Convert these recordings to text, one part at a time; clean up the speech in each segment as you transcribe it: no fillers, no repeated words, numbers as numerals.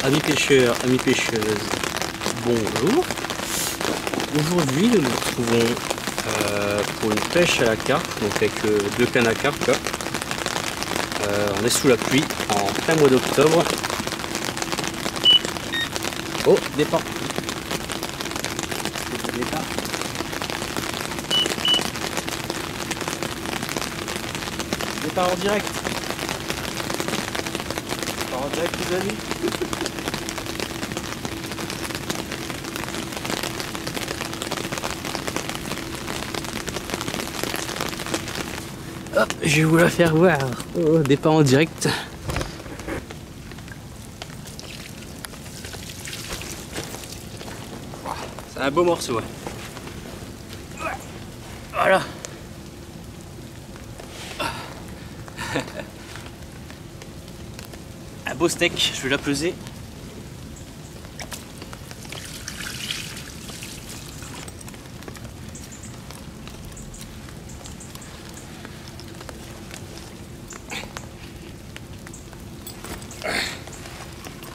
Amis pêcheurs, amis pêcheuses, bonjour. Aujourd'hui nous nous retrouvons pour une pêche à la carpe, donc avec deux cannes à carpe là. On est sous la pluie en plein mois d'octobre. Oh, départ. Départ en direct. Départ en direct les amis. Hop, je vais vous la faire voir. Oh, départ en direct. C'est un beau morceau. Ouais. Voilà. Un beau steak, je vais la peser.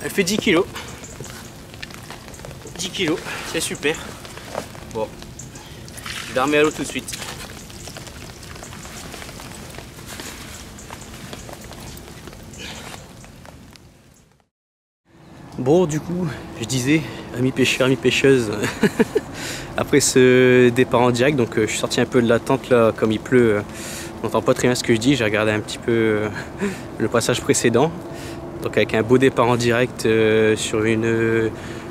Elle fait 10 kg. 10 kg, c'est super. Bon, je la remets à l'eau tout de suite. Bon, du coup, je disais, amis pêcheurs, amis pêcheuses, après ce départ en direct, donc je suis sorti un peu de la tente là, comme il pleut, on n'entend pas très bien ce que je dis, j'ai regardé un petit peu le passage précédent. Donc avec un beau départ en direct sur une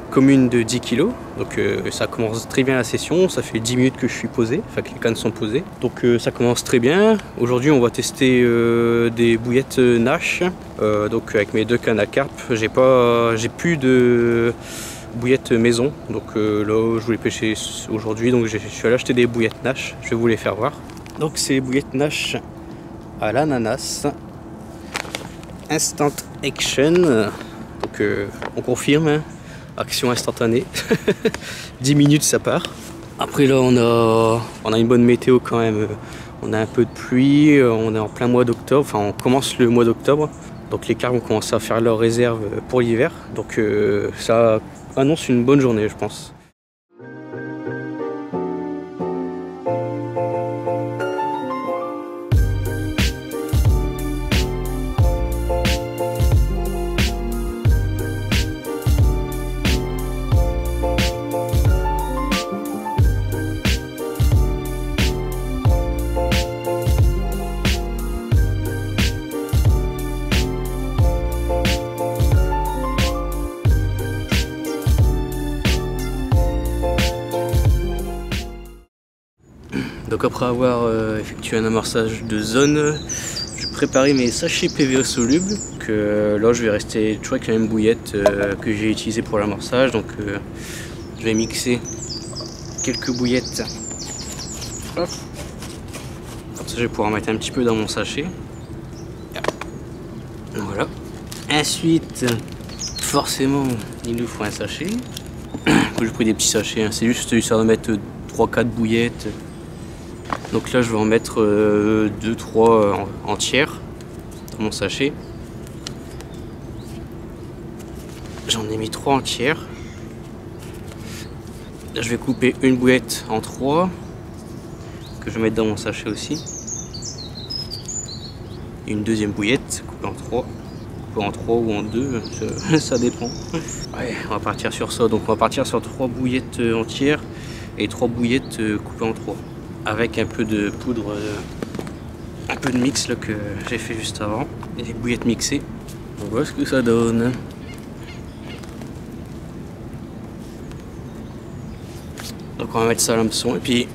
commune de 10 kg. Donc ça commence très bien la session, ça fait 10 minutes que je suis posé, enfin que les cannes sont posées. Donc ça commence très bien. Aujourd'hui on va tester des bouillettes Nash. Donc avec mes deux cannes à carpe, j'ai plus de bouillettes maison. Donc là je voulais pêcher aujourd'hui, donc je suis allé acheter des bouillettes Nash, je vais vous les faire voir. Donc c'est bouillettes Nash à l'ananas. Instant action, donc on confirme, hein. Action instantanée, 10 minutes ça part. Après là on a une bonne météo quand même, on a un peu de pluie, on est en plein mois d'octobre, enfin on commence le mois d'octobre, donc les carpes ont commencé à faire leur réserve pour l'hiver, donc ça annonce une bonne journée je pense. Donc après avoir effectué un amorçage de zone, je vais préparer mes sachets PVE solubles. Donc là je vais rester toujours avec la même bouillette que j'ai utilisée pour l'amorçage. Donc je vais mixer quelques bouillettes. Hop. Comme ça je vais pouvoir mettre un petit peu dans mon sachet. Voilà. Ensuite, forcément, il nous faut un sachet. J'ai pris des petits sachets, hein. C'est juste histoire de mettre 3-4 bouillettes. Donc là je vais en mettre 2-3 entières dans mon sachet. J'en ai mis 3 entières. Là je vais couper une bouillette en 3 que je vais mettre dans mon sachet aussi. Et une deuxième bouillette coupée en 3. Coupée en 3 ou en 2, ça dépend. Ouais, on va partir sur ça. Donc on va partir sur 3 bouillettes entières et 3 bouillettes coupées en 3. Avec un peu de poudre, un peu de mix là, que j'ai fait juste avant, et les bouillettes mixées. On voit ce que ça donne. Donc on va mettre ça à l'hameçon et puis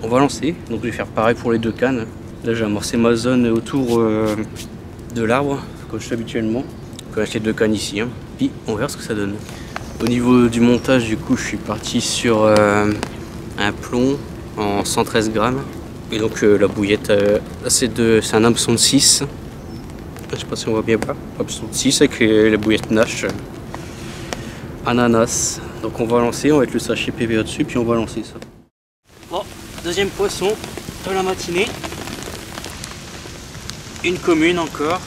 on va lancer. Donc je vais faire pareil pour les deux cannes. Là j'ai amorcé ma zone autour de l'arbre, comme je fais habituellement. Je vais acheter deux cannes ici, hein. Puis on verra ce que ça donne. Au niveau du montage, du coup je suis parti sur un plomb en 113 grammes. Et donc la bouillette, c'est un hameçon de 6. Je sais pas si on voit bien pas. Hameçon de 6 avec la bouillette Nash. Ananas. Donc on va lancer, on va mettre le sachet PVE dessus, puis on va lancer ça. Bon, deuxième poisson de la matinée. Une commune encore.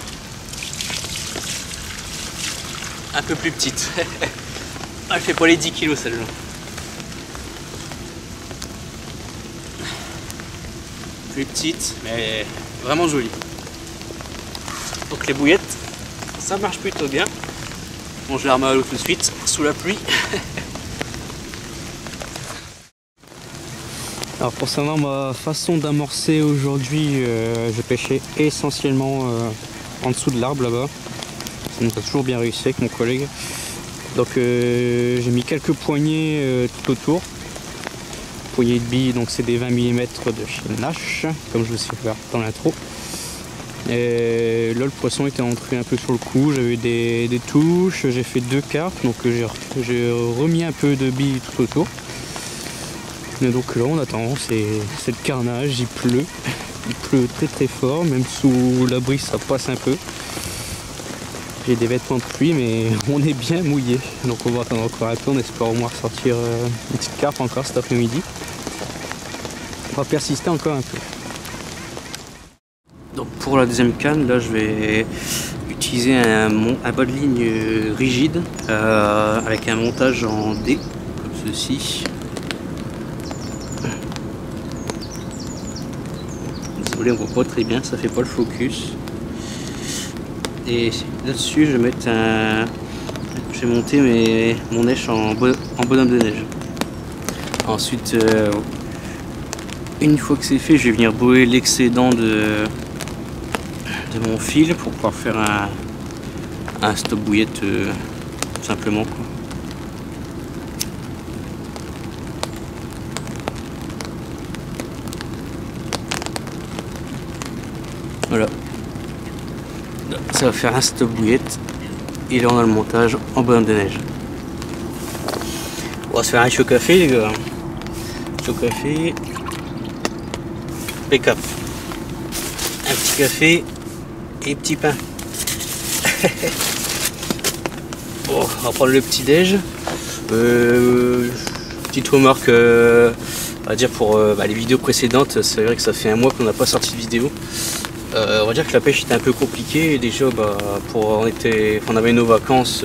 un peu plus petite. Elle fait pas les 10 kilos celle-là. Plus petite, mais vraiment jolie. Donc les bouillettes, ça marche plutôt bien. Bon, je les remets à l'eau tout de suite, sous la pluie. Alors concernant ma façon d'amorcer aujourd'hui, j'ai pêché essentiellement en dessous de l'arbre là-bas. Ça nous a toujours bien réussi avec mon collègue. Donc j'ai mis quelques poignées tout autour. Poignées de billes, donc c'est des 20 mm de chez Nash, comme je vous ai fait dans l'intro. Et là le poisson était entré un peu sur le coup, j'avais des touches, j'ai fait 2 carpes, donc j'ai remis un peu de billes tout autour. Et donc là on attend, c'est le carnage, il pleut très très fort, même sous la brise ça passe un peu. J'ai des vêtements de pluie mais on est bien mouillé, donc on va attendre encore un peu, on espère au moins ressortir une petite carpe encore cet après-midi. On va persister encore un peu. Donc pour la deuxième canne, là je vais utiliser un bas de ligne rigide avec un montage en D comme ceci. Désolé, on voit pas très bien, ça fait pas le focus. Et là-dessus je vais mettre j'ai monté mon neige en bonhomme de neige. Ensuite une fois que c'est fait, je vais venir bouer l'excédent de mon fil pour pouvoir faire un stop bouillette tout simplement quoi. Voilà, ça va faire un stop bouillette et là on a le montage en bonhomme de neige. On va se faire un chaud café les gars. Chaud café, pick-up, un petit café et petit pain. Bon, on va prendre le petit déj. Petite remarque on va dire pour les vidéos précédentes, c'est vrai que ça fait un mois qu'on n'a pas sorti de vidéo. On va dire que la pêche était un peu compliquée. Déjà on avait nos vacances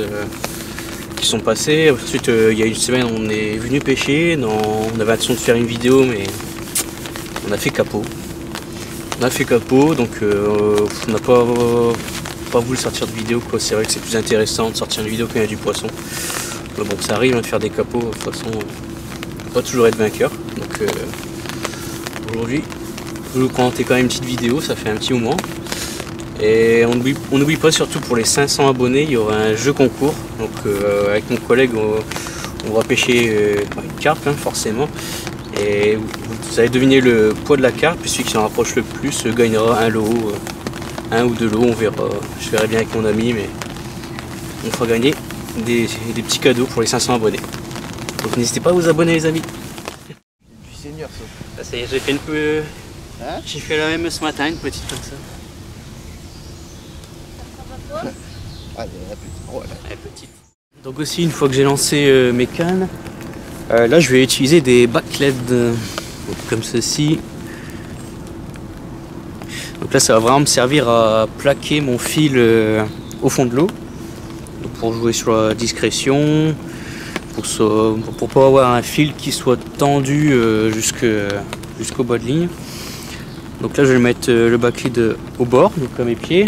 qui sont passées. Ensuite il y a une semaine on est venu pêcher. On avait l'intention de faire une vidéo mais on a fait capot. Donc on n'a pas voulu sortir de vidéo quoi. C'est vrai que c'est plus intéressant de sortir une vidéo quand il y a du poisson. Mais bon, ça arrive de faire des capots, de toute façon on ne peut pas toujours être vainqueur. Donc aujourd'hui je vais vous commenter quand même une petite vidéo, ça fait un petit moment. Et on n'oublie pas, surtout pour les 500 abonnés, il y aura un jeu concours. Donc avec mon collègue on va pêcher une carpe hein, forcément. Et vous allez deviner le poids de la carpe, et celui qui s'en rapproche le plus gagnera un lot, un ou deux lots, on verra. Je verrai bien avec mon ami, mais on fera gagner des petits cadeaux pour les 500 abonnés. Donc n'hésitez pas à vous abonner les amis. Du seigneur ça. Ça y est, j'ai fait une peu... Hein? J'ai fait la même ce matin, une petite comme ça. Ah, la petite. Oh, Elle est petite. Donc aussi une fois que j'ai lancé mes cannes, là je vais utiliser des backleds comme ceci. Donc là ça va vraiment me servir à plaquer mon fil au fond de l'eau. Pour jouer sur la discrétion, pour pas avoir un fil qui soit tendu jusqu'au bas de ligne. Donc là je vais mettre le backlid au bord, donc à mes pieds.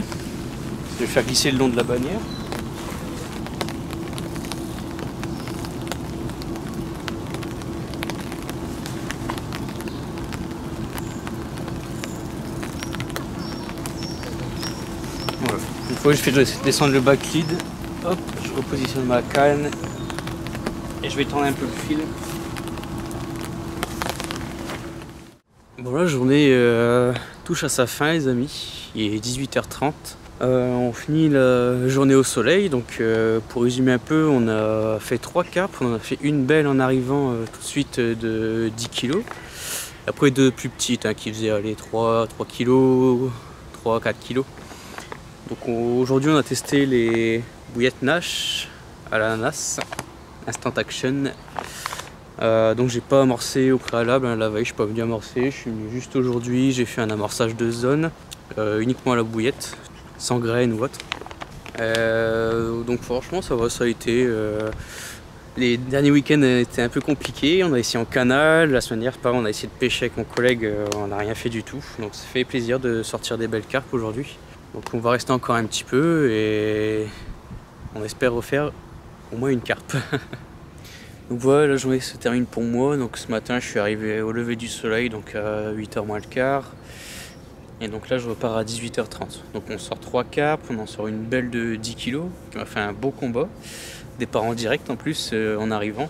Je vais faire glisser le long de la bannière. Voilà. Une fois que je fais descendre le backlid, hop, je repositionne ma canne et je vais tendre un peu le fil. Bon, la journée touche à sa fin les amis, il est 18h30. On finit la journée au soleil, donc pour résumer un peu, on a fait 3 carpes, on en a fait une belle en arrivant tout de suite de 10 kg. Après 2 plus petites hein, qui faisaient aller 3 kg, 3-4 kg. Donc aujourd'hui on a testé les bouillettes Nash à l'ananas, Instant Action. Donc j'ai pas amorcé au préalable, hein, la veille je suis pas venu amorcer, je suis venu juste aujourd'hui, j'ai fait un amorçage de zone uniquement à la bouillette, sans graines ou autre. Donc franchement ça va, ça a été. Les derniers week-ends étaient un peu compliqués, on a essayé en canal, la semaine dernière pareil, on a essayé de pêcher avec mon collègue, on n'a rien fait du tout. Donc ça fait plaisir de sortir des belles carpes aujourd'hui. Donc on va rester encore un petit peu et on espère refaire au moins une carpe. Donc voilà, la journée se termine pour moi. Donc ce matin je suis arrivé au lever du soleil, donc à 8h moins le quart. Et donc là je repars à 18h30. Donc on sort 3 carpes, on en sort une belle de 10 kg qui m'a fait un beau combat. Départ en direct en plus en arrivant.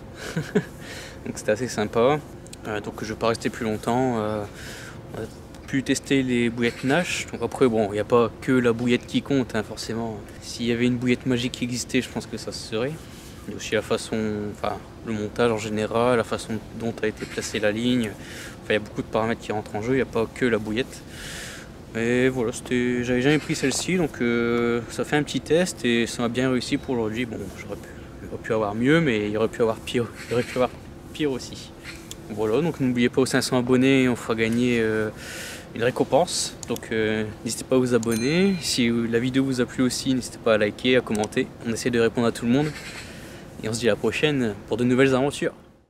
Donc c'était assez sympa. Donc je ne vais pas rester plus longtemps. On a pu tester les bouillettes Nash. Donc après bon, il n'y a pas que la bouillette qui compte hein, forcément. S'il y avait une bouillette magique qui existait, je pense que ça se serait. Il y a aussi la façon, enfin le montage en général, la façon dont a été placée la ligne. Enfin, il y a beaucoup de paramètres qui rentrent en jeu, il n'y a pas que la bouillette. Et voilà, j'avais jamais pris celle-ci, donc ça fait un petit test et ça m'a bien réussi pour aujourd'hui. Bon, il aurait pu avoir mieux, mais il aurait pu avoir pire, pire aussi. Voilà, donc n'oubliez pas aux 500 abonnés, on fera gagner une récompense. Donc n'hésitez pas à vous abonner. Si la vidéo vous a plu aussi, n'hésitez pas à liker, à commenter. On essaie de répondre à tout le monde. Et on se dit à la prochaine pour de nouvelles aventures.